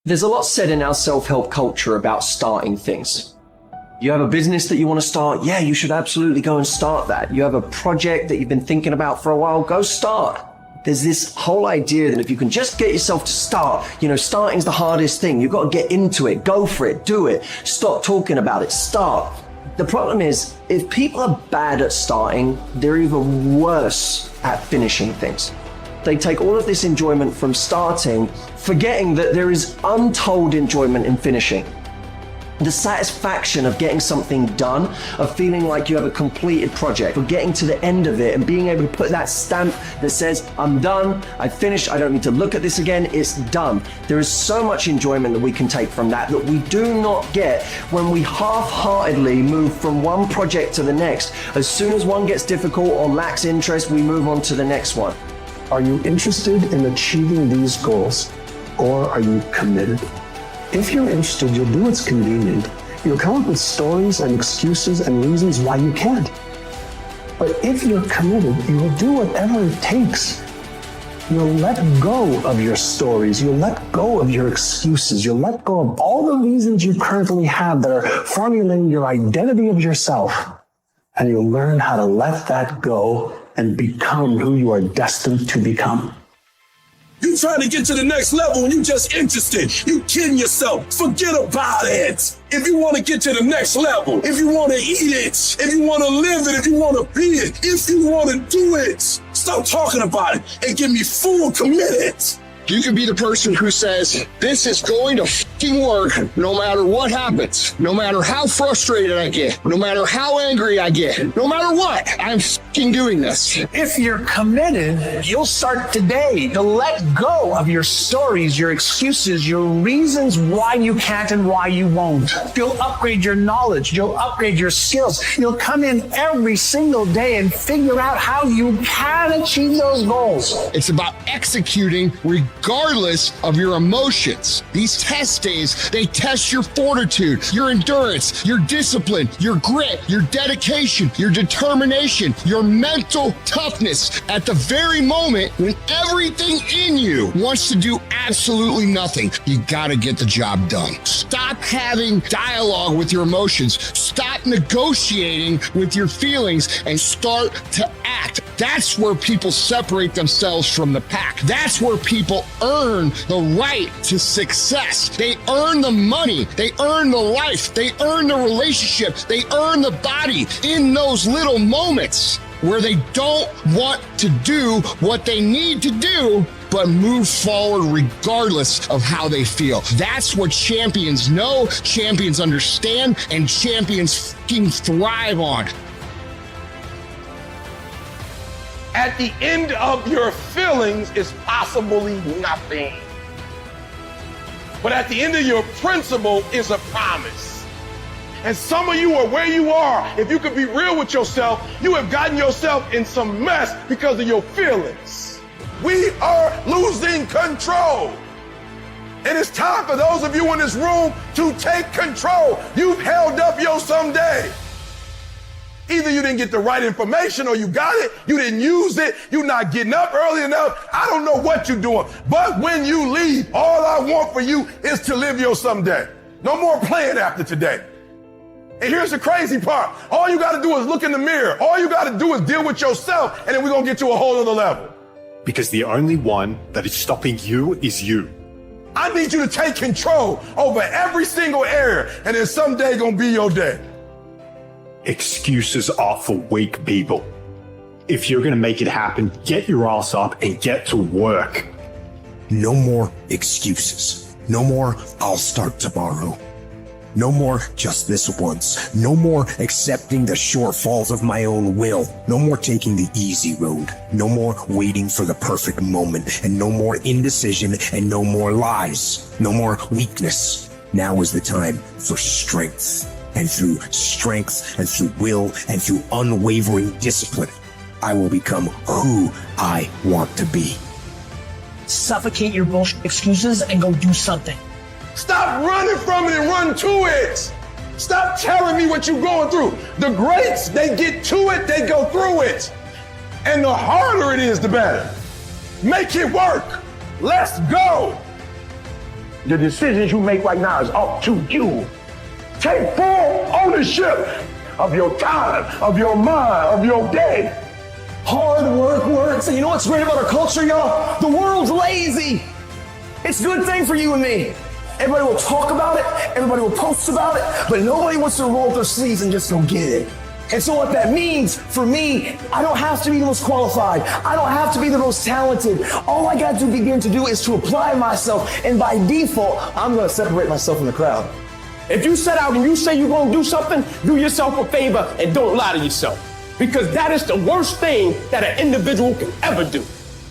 There's a lot said in our self-help culture about starting things. You have a business that you want to start? Yeah, you should absolutely go and start that. You have a project that you've been thinking about for a while? Go start. There's this whole idea that if you can just get yourself to start, starting's the hardest thing. You've got to get into it, go for it, do it. Stop talking about it, start. The problem is, if people are bad at starting, they're even worse at finishing things. They take all of this enjoyment from starting, forgetting that there is untold enjoyment in finishing. The satisfaction of getting something done, of feeling like you have a completed project, of getting to the end of it and being able to put that stamp that says, I'm done, I finished, I don't need to look at this again, it's done. There is so much enjoyment that we can take from that we do not get when we half-heartedly move from one project to the next. As soon as one gets difficult or lacks interest, we move on to the next one. Are you interested in achieving these goals, or are you committed? If you're interested, you'll do what's convenient. You'll come up with stories and excuses and reasons why you can't. But if you're committed, you will do whatever it takes. You'll let go of your stories. You'll let go of your excuses. You'll let go of all the reasons you currently have that are formulating your identity of yourself. And you'll learn how to let that go and become who you are destined to become. You trying to get to the next level and you just interested. You kidding yourself. Forget about it. If you want to get to the next level, if you want to eat it, if you want to live it, if you want to be it, if you want to do it, stop talking about it and get me full committed. You can be the person who says, this is going to fucking work no matter what happens, no matter how frustrated I get, no matter how angry I get, no matter what, I'm fucking doing this. If you're committed, you'll start today to let go of your stories, your excuses, your reasons why you can't and why you won't. You'll upgrade your knowledge. You'll upgrade your skills. You'll come in every single day and figure out how you can achieve those goals. It's about executing regardless of your emotions. These test days, they test your fortitude, your endurance, your discipline, your grit, your dedication, your determination, your mental toughness at the very moment when everything in you wants to do absolutely nothing. You gotta get the job done. Stop having dialogue with your emotions. Stop negotiating with your feelings and start to act. That's where people separate themselves from the pack. That's where people earn the right to success. They earn the money. They earn the life. They earn the relationship. They earn the body in those little moments where they don't want to do what they need to do, but move forward regardless of how they feel. That's what champions know, champions understand, and champions fucking thrive on. At the end of your feelings is possibly nothing. But at the end of your principle is a promise. And some of you are where you are. If you could be real with yourself, you have gotten yourself in some mess because of your feelings. We are losing control. And it's time for those of you in this room to take control. You've held up your someday. Either you didn't get the right information or you got it, you didn't use it, you're not getting up early enough. I don't know what you're doing. But when you leave, all I want for you is to live your someday. No more playing after today. And here's the crazy part. All you got to do is look in the mirror. All you got to do is deal with yourself, and then we're going to get to a whole other level. Because the only one that is stopping you is you. I need you to take control over every single area, and then someday going to be your day. Excuses are for weak people. If you're going to make it happen, get your ass up and get to work. No more excuses. No more, I'll start tomorrow. No more just this once. No more accepting the shortfalls of my own will. No more taking the easy road. No more waiting for the perfect moment. And no more indecision and no more lies. No more weakness. Now is the time for strength. And through strength and through will and through unwavering discipline, I will become who I want to be. Suffocate your bullshit excuses and go do something. Stop running from it and run to it. Stop telling me what you're going through. The greats, they get to it, they go through it. And the harder it is, the better. Make it work. Let's go. The decisions you make right now is up to you. Take full ownership of your time, of your mind, of your day. Hard work works. And you know what's great about our culture, y'all? The world's lazy. It's a good thing for you and me. Everybody will talk about it, everybody will post about it, but nobody wants to roll up their sleeves and just go get it. And so what that means for me, I don't have to be the most qualified. I don't have to be the most talented. All I got to begin to do is to apply myself. And by default, I'm going to separate myself from the crowd. If you set out and you say you're going to do something, do yourself a favor and don't lie to yourself. Because that is the worst thing that an individual can ever do.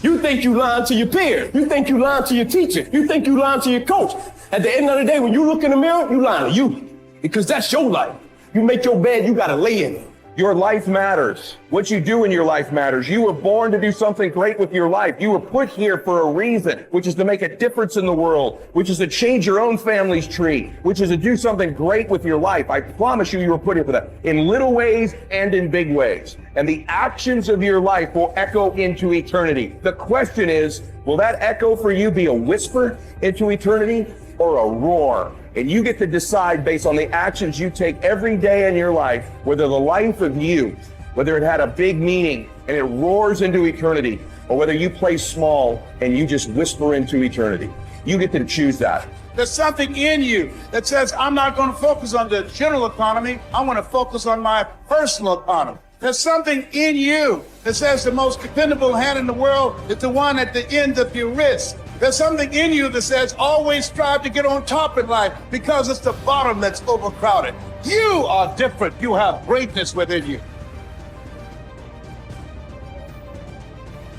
You think you lying to your peers. You think you lying to your teacher. You think you lying to your coach. At the end of the day, when you look in the mirror, you lying to you. Because that's your life. You make your bed, you got to lay in it. Your life matters. What you do in your life matters. You were born to do something great with your life. You were put here for a reason, which is to make a difference in the world, which is to change your own family's tree, which is to do something great with your life. I promise you were put here for that, in little ways and in big ways. And the actions of your life will echo into eternity. The question is, will that echo for you be a whisper into eternity or a roar? And you get to decide based on the actions you take every day in your life, whether the life of you, whether it had a big meaning and it roars into eternity, or whether you play small and you just whisper into eternity. You get to choose that. There's something in you that says, I'm not going to focus on the general economy. I want to focus on my personal economy. There's something in you that says the most dependable hand in the world is the one at the end of your wrist. There's something in you that says always strive to get on top in life because it's the bottom that's overcrowded. You are different. You have greatness within you.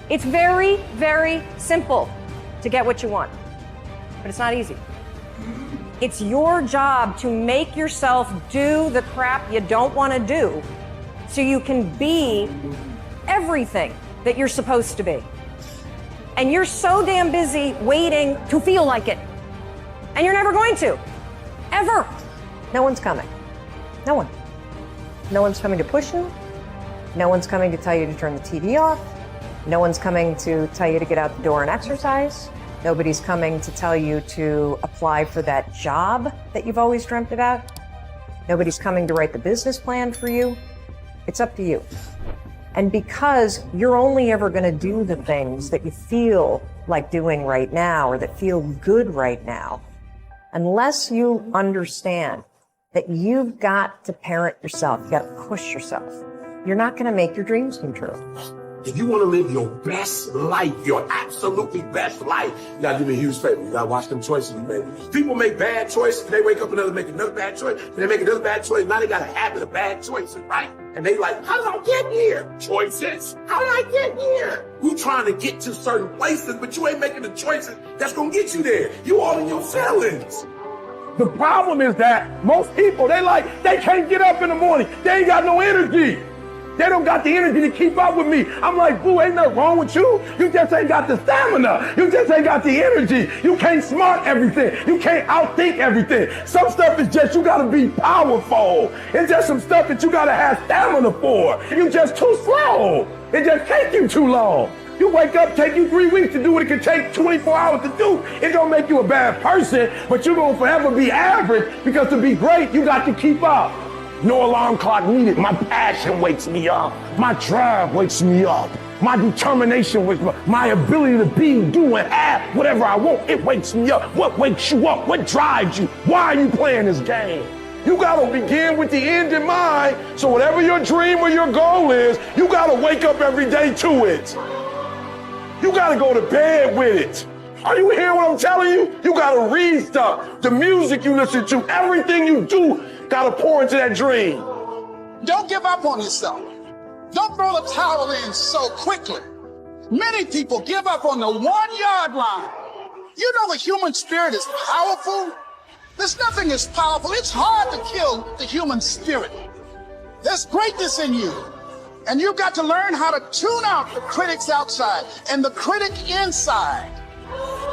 It's very, very simple to get what you want, but it's not easy. It's your job to make yourself do the crap you don't want to do so you can be everything that you're supposed to be. And you're so damn busy waiting to feel like it. And you're never going to. Ever. No one's coming. No one. No one's coming to push you. No one's coming to tell you to turn the TV off. No one's coming to tell you to get out the door and exercise. Nobody's coming to tell you to apply for that job that you've always dreamt about. Nobody's coming to write the business plan for you. It's up to you. And because you're only ever going to do the things that you feel like doing right now or that feel good right now, unless you understand that you've got to parent yourself, you've got to push yourself, you're not going to make your dreams come true. If you want to live your best life, your absolutely best life, you got to do me a huge favor. You got to watch them choices you make. People make bad choices. They wake up and make another bad choice. And they make another bad choice. Now they got a habit of bad choices, right? And they like, how did I get here? Choices. How did I get here? You trying to get to certain places, but you ain't making the choices that's going to get you there. You all in your feelings. The problem is that most people, they can't get up in the morning. They ain't got no energy. They don't got the energy to keep up with me. I'm like, boo, ain't nothing wrong with you. You just ain't got the stamina. You just ain't got the energy. You can't smart everything. You can't outthink everything. Some stuff is just, you gotta be powerful. It's just some stuff that you gotta have stamina for. You just too slow. It just take you too long. You wake up, take you 3 weeks to do what it can take 24 hours to do. It don't make you a bad person, but you're gonna forever be average because to be great, you got to keep up. No alarm clock needed. My passion wakes me up. My drive wakes me up. My determination wakes me up. My ability to be, do, and have whatever I want, it wakes me up. What wakes you up? What drives you? Why are you playing this game? You gotta begin with the end in mind, so whatever your dream or your goal is, you gotta wake up every day to it. You gotta go to bed with it. Are you hearing what I'm telling you? You gotta read stuff. The music you listen to, everything you do, gotta pour into that dream. Don't give up on yourself. Don't throw the towel in so quickly. Many people give up on the 1 yard line. You know the human spirit is powerful. There's nothing as powerful. It's hard to kill the human spirit. There's greatness in you. And you've got to learn how to tune out the critics outside and the critic inside.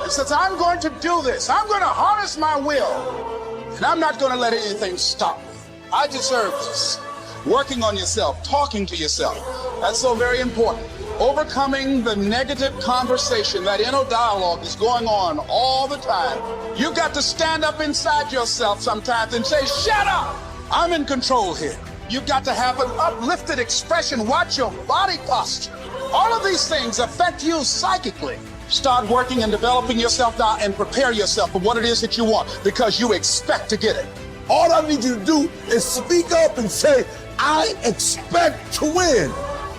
It says, I'm going to do this. I'm going to harness my will. And I'm not going to let anything stop me. I deserve this. Working on yourself, talking to yourself. That's so very important. overcoming the negative conversation, that inner dialogue is going on all the time. You got to stand up inside yourself sometimes and say, shut up, I'm in control here. You've got to have an uplifted expression. Watch your body posture. All of these things affect you psychically. Start working and developing yourself now and prepare yourself for what it is that you want, because you expect to get it. All I need you to do is speak up and say, I expect to win.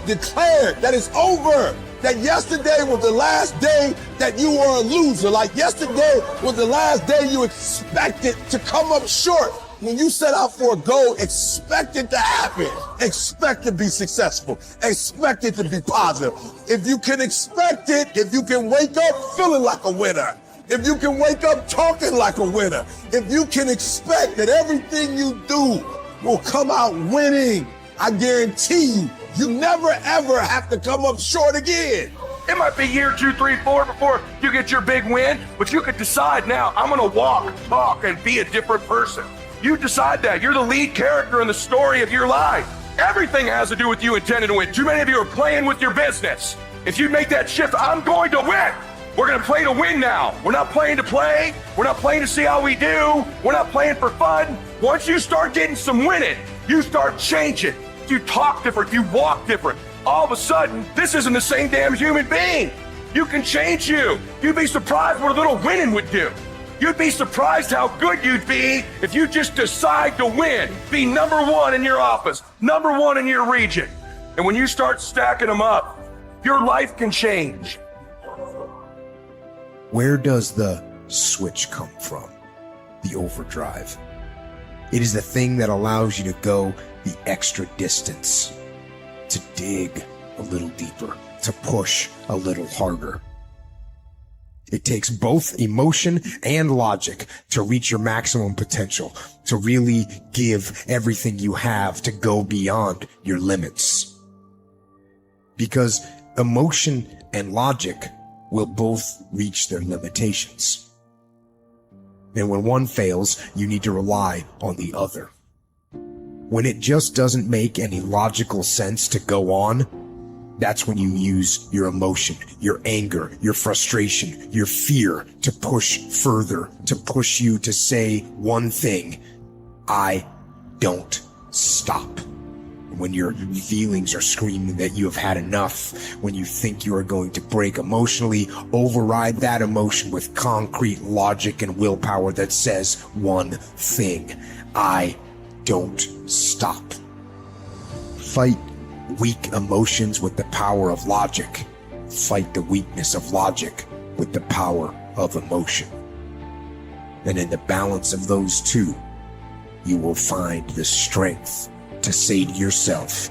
Declare that it's over. That yesterday was the last day that you were a loser. Like yesterday was the last day you expected to come up short. When you set out for a goal, expect it to happen. Expect to be successful. Expect it to be positive. If you can expect it, if you can wake up feeling like a winner, if you can wake up talking like a winner, if you can expect that everything you do will come out winning, I guarantee you, you never ever have to come up short again. It might be year 2, 3, 4 before you get your big win, but you could decide now, I'm gonna walk, talk, and be a different person. You decide that. You're the lead character in the story of your life. Everything has to do with you intending to win. Too many of you are playing with your business. If you make that shift, I'm going to win. We're going to play to win now. We're not playing to play. We're not playing to see how we do. We're not playing for fun. Once you start getting some winning, you start changing. You talk different. You walk different. All of a sudden, this isn't the same damn human being. You can change you. You'd be surprised what a little winning would do. You'd be surprised how good you'd be if you just decide to win. Be number one in your office, number one in your region. And when you start stacking them up, your life can change. Where does the switch come from? The overdrive. It is the thing that allows you to go the extra distance, to dig a little deeper, to push a little harder. It takes both emotion and logic to reach your maximum potential, to really give everything you have, to go beyond your limits. Because emotion and logic will both reach their limitations. And when one fails, you need to rely on the other. When it just doesn't make any logical sense to go on, that's when you use your emotion, your anger, your frustration, your fear to push further, to push you to say one thing: I don't stop. When your feelings are screaming that you have had enough, when you think you are going to break emotionally, override that emotion with concrete logic and willpower that says one thing: I don't stop. Fight weak emotions with the power of logic. Fight the weakness of logic with the power of emotion. And in the balance of those two, you will find the strength to say to yourself,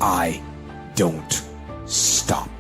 I don't stop.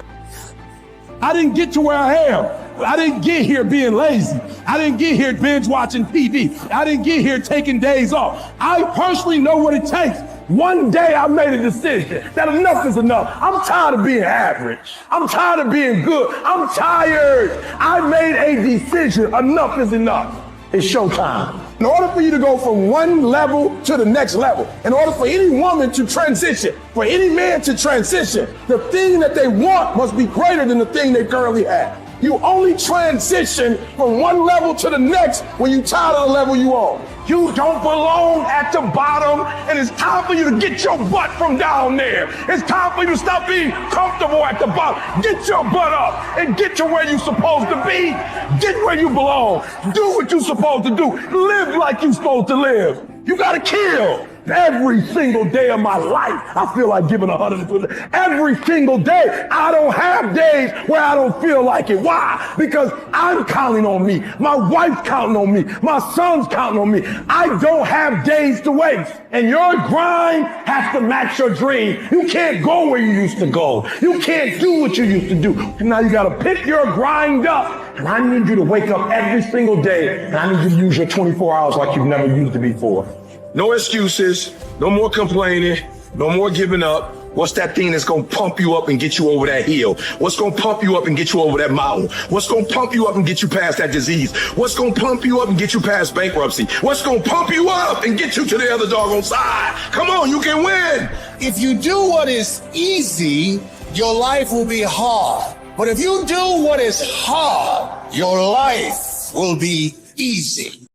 I didn't get to where I am. I didn't get here being lazy. I didn't get here binge watching TV. I didn't get here taking days off. I personally know what it takes. One day I made a decision that enough is enough. I'm tired of being average. I'm tired of being good. I'm tired. I made a decision. Enough is enough. It's showtime. In order for you to go from one level to the next level, in order for any woman to transition, for any man to transition, the thing that they want must be greater than the thing they currently have. You only transition from one level to the next when you're tired of the level you on. You don't belong at the bottom, and it's time for you to get your butt from down there. It's time for you to stop being comfortable at the bottom. Get your butt up and get to where you're supposed to be. Get where you belong. Do what you're supposed to do. Live like you're supposed to live. You gotta kill. Every single day of my life, I feel like giving 100%. Every single day, I don't have days where I don't feel like it. Why? Because I'm counting on me. My wife's counting on me. My son's counting on me. I don't have days to waste. And your grind has to match your dream. You can't go where you used to go. You can't do what you used to do. Now you gotta pick your grind up. And I need you to wake up every single day. And I need you to use your 24 hours like you've never used it before. No excuses, no more complaining, no more giving up. What's that thing that's gonna pump you up and get you over that hill? What's gonna pump you up and get you over that mountain? What's gonna pump you up and get you past that disease? What's gonna pump you up and get you past bankruptcy? What's gonna pump you up and get you to the other doggone side? Come on, you can win. If you do what is easy, your life will be hard. But if you do what is hard, your life will be easy.